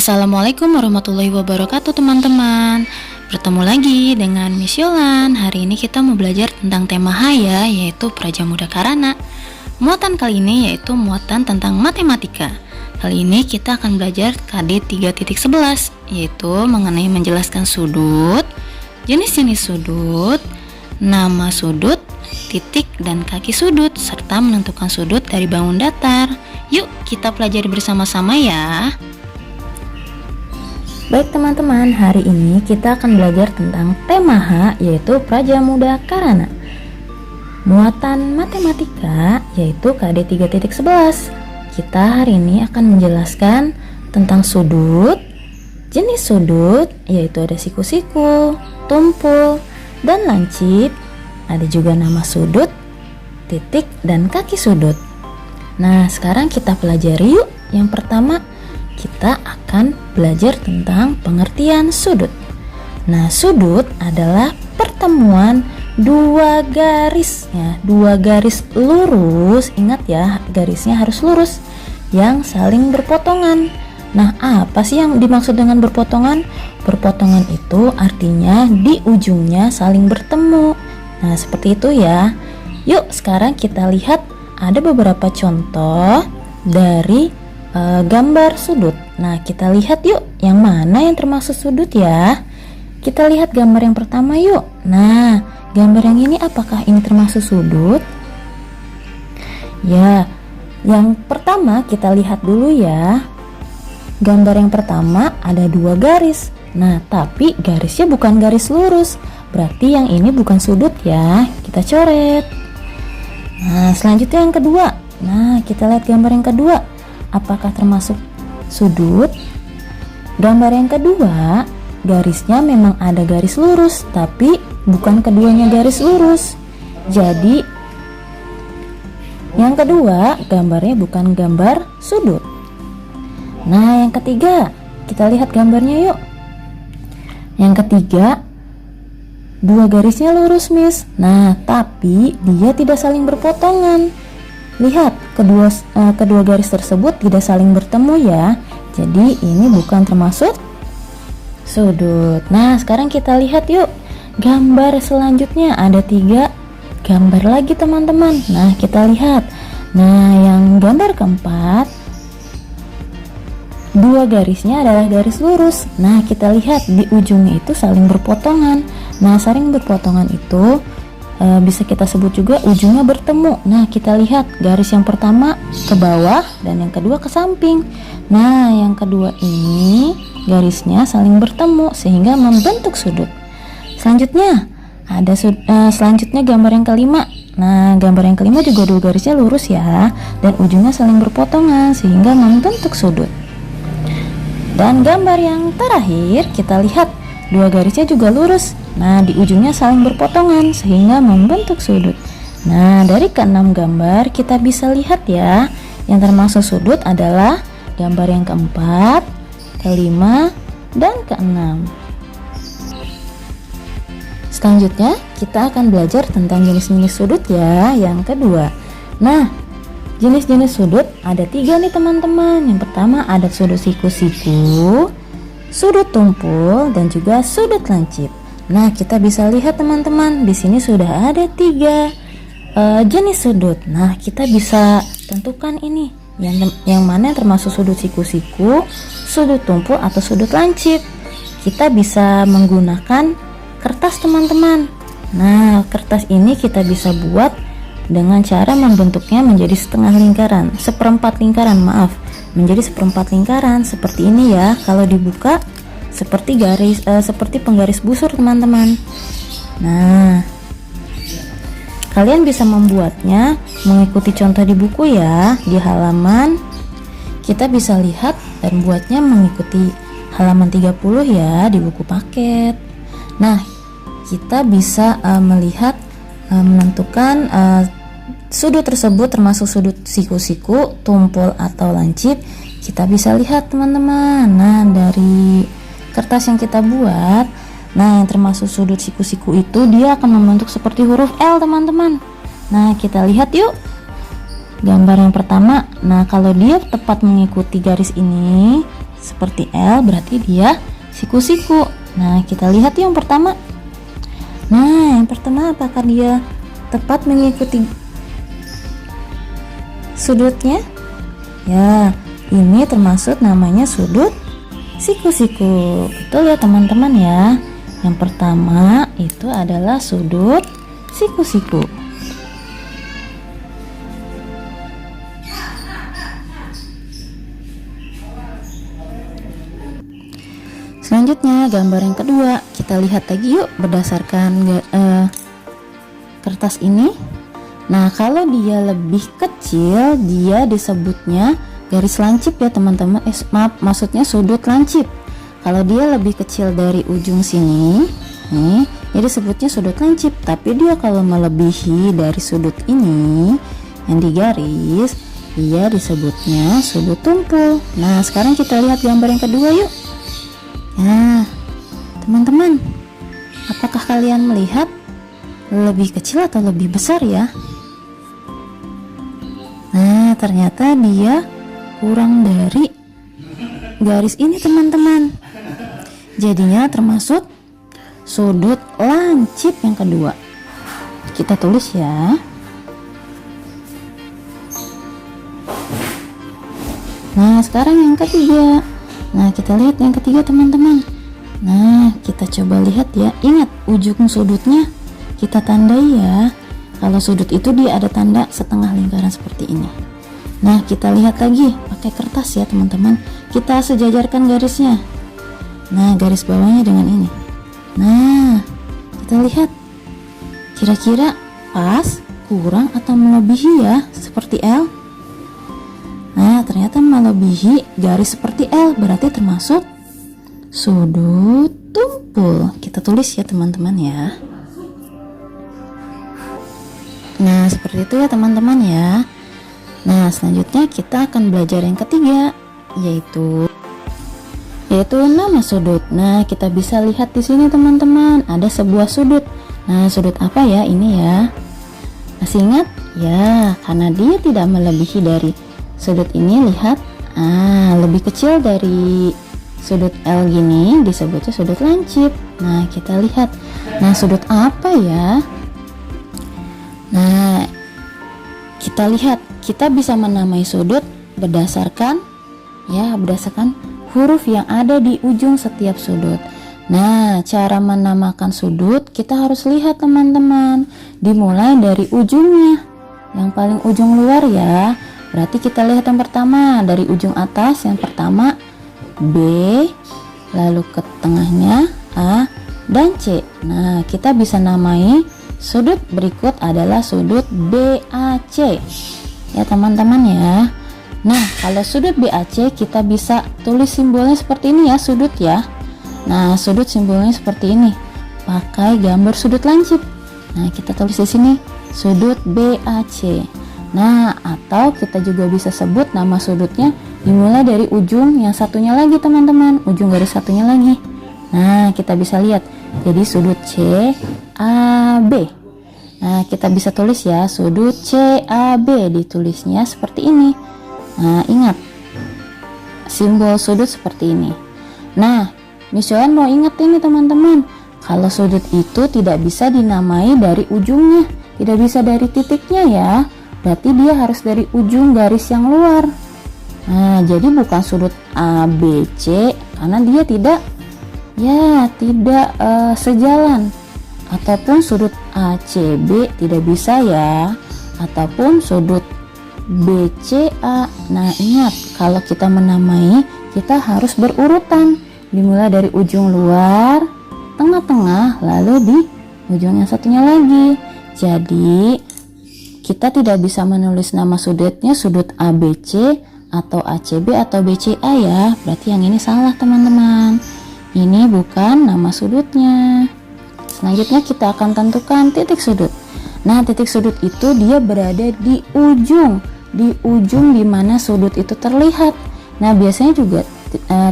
Assalamualaikum warahmatullahi wabarakatuh teman-teman. Bertemu lagi dengan Miss Yolan. Hari ini kita mau belajar tentang tema H ya, yaitu Praja Muda Karana. Muatan kali ini yaitu muatan tentang matematika. Kali ini kita akan belajar KD 3.11, yaitu mengenai menjelaskan sudut, jenis-jenis sudut, nama sudut, titik dan kaki sudut, serta menentukan sudut dari bangun datar. Yuk kita pelajari bersama-sama ya. Baik teman-teman, hari ini kita akan belajar tentang tema H, yaitu Praja Muda Karana. Muatan matematika yaitu KD 3.11. Kita hari ini akan menjelaskan tentang sudut, jenis sudut yaitu ada siku-siku, tumpul, dan lancip. Ada juga nama sudut, titik, dan kaki sudut. Nah, sekarang kita pelajari yuk. Yang pertama, kita akan belajar tentang pengertian sudut. Nah, sudut adalah pertemuan dua garis ya, dua garis lurus. Ingat ya, garisnya harus lurus yang saling berpotongan. Nah, apa sih yang dimaksud dengan berpotongan? Berpotongan itu artinya di ujungnya saling bertemu. Nah, seperti itu ya. Yuk, sekarang kita lihat ada beberapa contoh dari gambar sudut. Nah, kita lihat yuk yang mana yang termasuk sudut ya. Kita lihat gambar yang pertama yuk. Nah, gambar yang ini apakah ini termasuk sudut? Ya, yang pertama kita lihat dulu ya. Gambar yang pertama ada dua garis. Nah, tapi garisnya bukan garis lurus. Berarti yang ini bukan sudut ya. Kita coret. Nah, selanjutnya yang kedua. Nah, kita lihat gambar yang kedua. Apakah termasuk sudut? Gambar yang kedua, garisnya memang ada garis lurus, tapi bukan keduanya garis lurus. Jadi, yang kedua, gambarnya bukan gambar sudut. Nah, yang ketiga, kita lihat gambarnya yuk. Yang ketiga, dua garisnya lurus, Miss. Nah, tapi dia tidak saling berpotongan. Lihat, kedua garis tersebut tidak saling bertemu ya. Jadi ini bukan termasuk sudut. Nah, sekarang kita lihat yuk gambar selanjutnya. Ada 3 gambar lagi teman-teman. Nah, kita lihat. Nah, yang gambar keempat, dua garisnya adalah garis lurus. Nah, kita lihat di ujungnya itu saling berpotongan. Nah, saling berpotongan itu bisa kita sebut juga ujungnya bertemu. Nah, kita lihat garis yang pertama ke bawah dan yang kedua ke samping. Nah, yang kedua ini garisnya saling bertemu sehingga membentuk sudut. Selanjutnya ada selanjutnya gambar yang kelima. Nah, gambar yang kelima juga dua garisnya lurus ya dan ujungnya saling berpotongan sehingga membentuk sudut. Dan gambar yang terakhir kita lihat dua garisnya juga lurus. Nah, di ujungnya saling berpotongan sehingga membentuk sudut. Nah, dari ke-6 gambar kita bisa lihat ya, yang termasuk sudut adalah gambar yang keempat, kelima, dan ke-6. Selanjutnya kita akan belajar tentang jenis-jenis sudut ya, yang kedua. Nah, jenis-jenis sudut ada 3 nih teman-teman. Yang pertama ada sudut siku-siku, sudut tumpul, dan juga sudut lancip. Nah, kita bisa lihat teman-teman, di sini sudah ada 3 jenis sudut. Nah, kita bisa tentukan ini yang mana yang termasuk sudut siku-siku, sudut tumpul, atau sudut lancip. Kita bisa menggunakan kertas teman-teman. Nah, kertas ini kita bisa buat dengan cara membentuknya menjadi setengah lingkaran, seperempat lingkaran, maaf, menjadi seperempat lingkaran seperti ini ya. Kalau dibuka seperti seperti penggaris busur teman-teman. Nah, kalian bisa membuatnya mengikuti contoh di buku ya. Di halaman kita bisa lihat dan buatnya mengikuti halaman 30 ya di buku paket. Nah, kita bisa melihat menentukan sudut tersebut termasuk sudut siku-siku, tumpul, atau lancip. Kita bisa lihat teman-teman. Nah, dari kertas yang kita buat, nah yang termasuk sudut siku-siku itu dia akan membentuk seperti huruf L teman-teman. Nah, kita lihat yuk gambar yang pertama. Nah, kalau dia tepat mengikuti garis ini, seperti L, berarti dia siku-siku. Nah, kita lihat yang pertama. Nah, yang pertama apakah dia tepat mengikuti sudutnya? Ya, ini termasuk namanya sudut siku-siku. Betul ya teman-teman ya. Yang pertama itu adalah sudut siku-siku. Selanjutnya gambar yang kedua, kita lihat lagi yuk berdasarkan kertas ini. Nah, kalau dia lebih kecil, dia disebutnya garis lancip ya teman-teman. Maksudnya sudut lancip. Kalau dia lebih kecil dari ujung sini, nih, jadi disebutnya sudut lancip. Tapi dia kalau melebihi dari sudut ini yang digaris, dia disebutnya sudut tumpul. Nah, sekarang kita lihat gambar yang kedua yuk. Nah, teman-teman, apakah kalian melihat lebih kecil atau lebih besar ya? Nah, ternyata dia kurang dari garis ini teman-teman. Jadinya termasuk sudut lancip yang kedua. Kita tulis ya. Nah, sekarang yang ketiga. Nah, kita lihat yang ketiga teman-teman. Nah, kita coba lihat ya. Ingat, ujung sudutnya kita tandai ya. Kalau sudut itu dia ada tanda setengah lingkaran seperti ini. Nah, kita lihat lagi pakai kertas ya teman-teman. Kita sejajarkan garisnya. Nah, garis bawahnya dengan ini. Nah, kita lihat kira-kira pas, kurang, atau melebihi ya, seperti L. Nah, ternyata melebihi garis seperti L, berarti termasuk sudut tumpul. Kita tulis ya teman-teman ya. Nah, seperti itu ya teman-teman ya. Nah, selanjutnya kita akan belajar yang ketiga, yaitu nama sudut. Nah, kita bisa lihat di sini teman-teman, ada sebuah sudut. Nah, sudut apa ya ini ya? Masih ingat? Ya, karena dia tidak melebihi dari sudut ini, lihat, lebih kecil dari sudut L gini, disebutnya sudut lancip. Nah, kita lihat. Nah, sudut apa ya? Nah, kita lihat, kita bisa menamai sudut berdasarkan huruf yang ada di ujung setiap sudut. Nah, cara menamakan sudut kita harus lihat teman-teman, dimulai dari ujungnya, yang paling ujung luar ya. Berarti kita lihat yang pertama dari ujung atas, yang pertama B, lalu ke tengahnya A dan C. Nah, kita bisa namai sudut berikut adalah sudut BAC ya teman-teman ya. Nah, kalau sudut BAC kita bisa tulis simbolnya seperti ini ya, sudut ya. Nah, sudut simbolnya seperti ini, pakai gambar sudut lancip. Nah, kita tulis di sini sudut BAC. Nah, atau kita juga bisa sebut nama sudutnya dimulai dari ujung yang satunya lagi teman-teman, ujung garis satunya lagi. Nah, kita bisa lihat jadi sudut CAB. Nah, kita bisa tulis ya sudut CAB, ditulisnya seperti ini. Nah, ingat simbol sudut seperti ini. Nah, Miss Joan mau ingat ini teman-teman, kalau sudut itu tidak bisa dinamai dari ujungnya, tidak bisa dari titiknya ya. Berarti dia harus dari ujung garis yang luar. Nah, jadi bukan sudut ABC karena dia tidak sejalan. Ataupun sudut ACB tidak bisa ya. Ataupun sudut BCA. Nah, ingat kalau kita menamai kita harus berurutan. Dimulai dari ujung luar, tengah-tengah, lalu di ujung yang satunya lagi. Jadi kita tidak bisa menulis nama sudutnya sudut ABC atau ACB atau BCA ya. Berarti yang ini salah teman-teman. Ini bukan nama sudutnya. Selanjutnya kita akan tentukan titik sudut. Nah, titik sudut itu dia berada di ujung dimana sudut itu terlihat. Nah, biasanya juga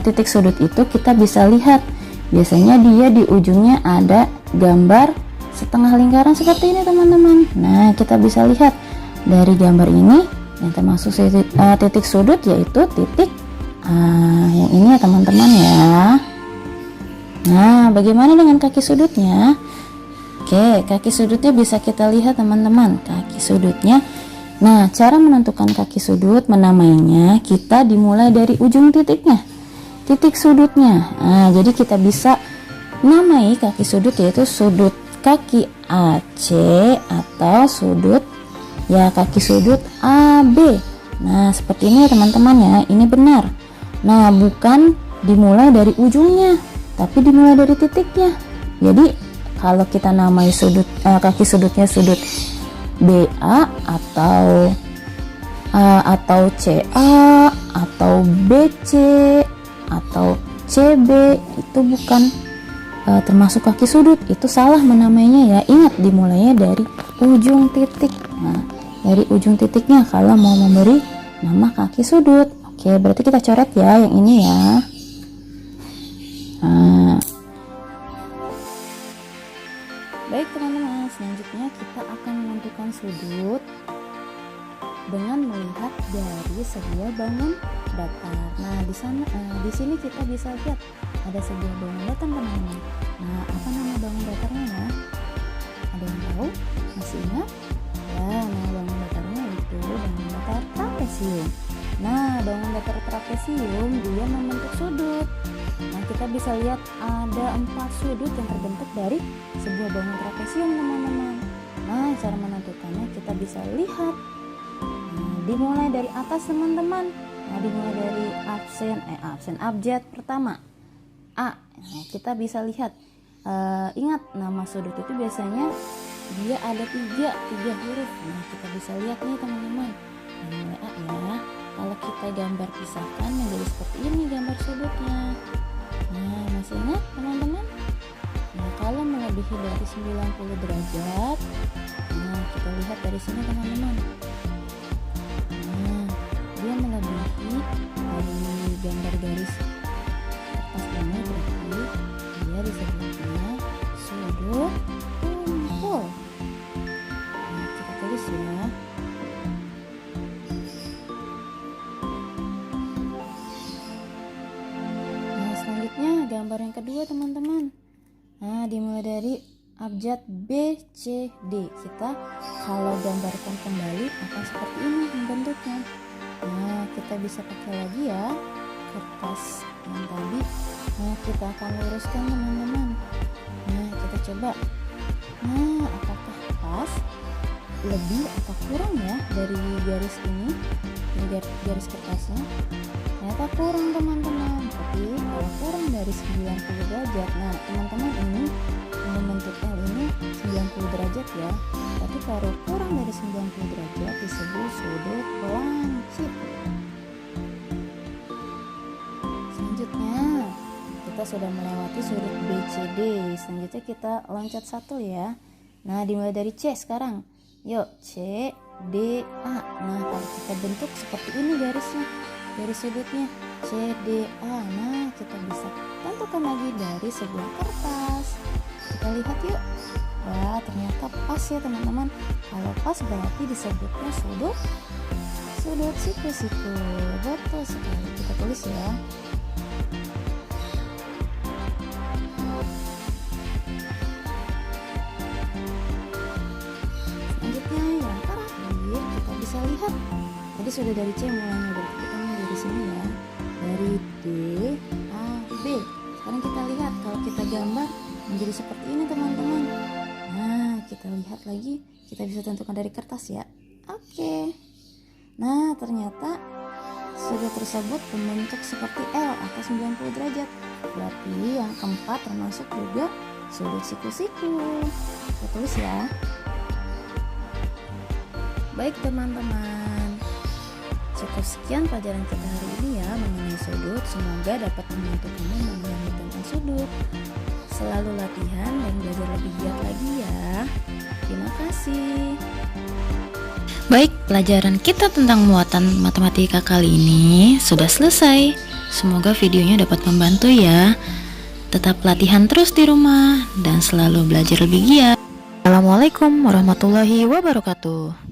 titik sudut itu kita bisa lihat. Biasanya dia di ujungnya ada gambar setengah lingkaran seperti ini teman-teman. Nah, kita bisa lihat dari gambar ini yang termasuk titik sudut yaitu titik Yang ini ya teman-teman ya. Nah, bagaimana dengan kaki sudutnya? Oke, kaki sudutnya bisa kita lihat teman-teman. Kaki sudutnya. Nah, cara menentukan kaki sudut, menamainya, kita dimulai dari ujung titiknya, titik sudutnya. Nah, jadi kita bisa namai kaki sudut yaitu sudut kaki AC atau sudut ya kaki sudut AB. Nah, seperti ini ya teman-teman ya, ini benar. Nah, bukan dimulai dari ujungnya, tapi dimulai dari titiknya. Jadi kalau kita namai sudut kaki sudutnya sudut BA atau CA atau BC atau CB, itu bukan termasuk kaki sudut, itu salah menamainya ya. Ingat, dimulainya dari ujung titik. Nah, dari ujung titiknya kalau mau memberi nama kaki sudut. Oke, berarti kita coret ya yang ini ya. Nah, baik teman-teman, selanjutnya kita akan menentukan sudut dengan melihat dari sebuah bangun datar. Nah, di sini kita bisa lihat ada sebuah bangun datar teman-teman. Nah, apa nama bangun datarnya ya? Ada yang tahu? Masih ingat? Ya, nama bangun datarnya itu bangun datar trapesium. Nah, bangun datar trapesium dia membentuk sudut. Nah, kita bisa lihat ada 4 sudut yang terbentuk dari sebuah bangun trapesium teman-teman. Nah, cara menentukannya kita bisa lihat. Nah, dimulai dari atas teman-teman. Nah, dimulai dari abjad pertama A. Nah, kita bisa lihat. Ingat, nama sudut itu biasanya dia ada tiga huruf. Nah, kita bisa lihat nih teman-teman. Mulai A ya. Kalau kita gambar pisahkan menjadi seperti ini gambar sudutnya. Nah, masih ingat teman-teman? Nah, kalau melebihi dari 90 derajat, nah kita lihat dari sini teman-teman. Nah, dia melebihi dari gambar garis kertas ini, berarti dia disebutnya sudut tumpul. Nah, kita tulis ya. Gambar yang kedua teman-teman. Nah, dimulai dari abjad B, C, D. Kita kalau gambarkan kembali akan seperti ini bentuknya. Nah, kita bisa pakai lagi ya kertas yang tadi. Nah, kita akan luruskan teman-teman. Nah, kita coba. Nah, apakah pas, lebih atau kurang ya dari garis ini, dari garis kertasnya? Ternyata kurang teman-teman. Tapi kalau kurang dari 90 derajat, nah teman-teman ini membentuk L ini 90 derajat ya. Tapi kalau kurang dari 90 derajat disebut sudut lancip. Selanjutnya kita sudah melewati sudut BCD. Selanjutnya kita loncat satu ya. Nah, dimulai dari C sekarang. Yuk, C, D, A. Nah, kalau kita bentuk seperti ini garisnya, garis sudutnya CDA. Nah, kita bisa tentukan lagi dari sebuah kertas. Kita lihat yuk. Wah, ternyata pas ya teman-teman. Kalau pas berarti disebutnya sudut siku-siku. Betul sekali. Kita tulis ya. Selanjutnya yang terakhir kita bisa lihat. Tadi sudah dari C mulainya, berarti kita dari sini ya, dari D, A, B. Sekarang kita lihat kalau kita gambar menjadi seperti ini teman-teman. Nah, kita lihat lagi, kita bisa tentukan dari kertas ya. Oke. Nah, ternyata sudut tersebut membentuk seperti L atau 90 derajat. Berarti yang keempat termasuk juga sudut siku-siku. Kita tulis ya. Baik teman-teman, cukup sekian pelajaran kita hari ini ya mengenai sudut. Semoga dapat membantu kamu memahami tentang sudut. Selalu latihan dan belajar lebih giat lagi ya. Terima kasih. Baik, pelajaran kita tentang muatan matematika kali ini sudah selesai. Semoga videonya dapat membantu ya. Tetap latihan terus di rumah dan selalu belajar lebih giat. Assalamualaikum warahmatullahi wabarakatuh.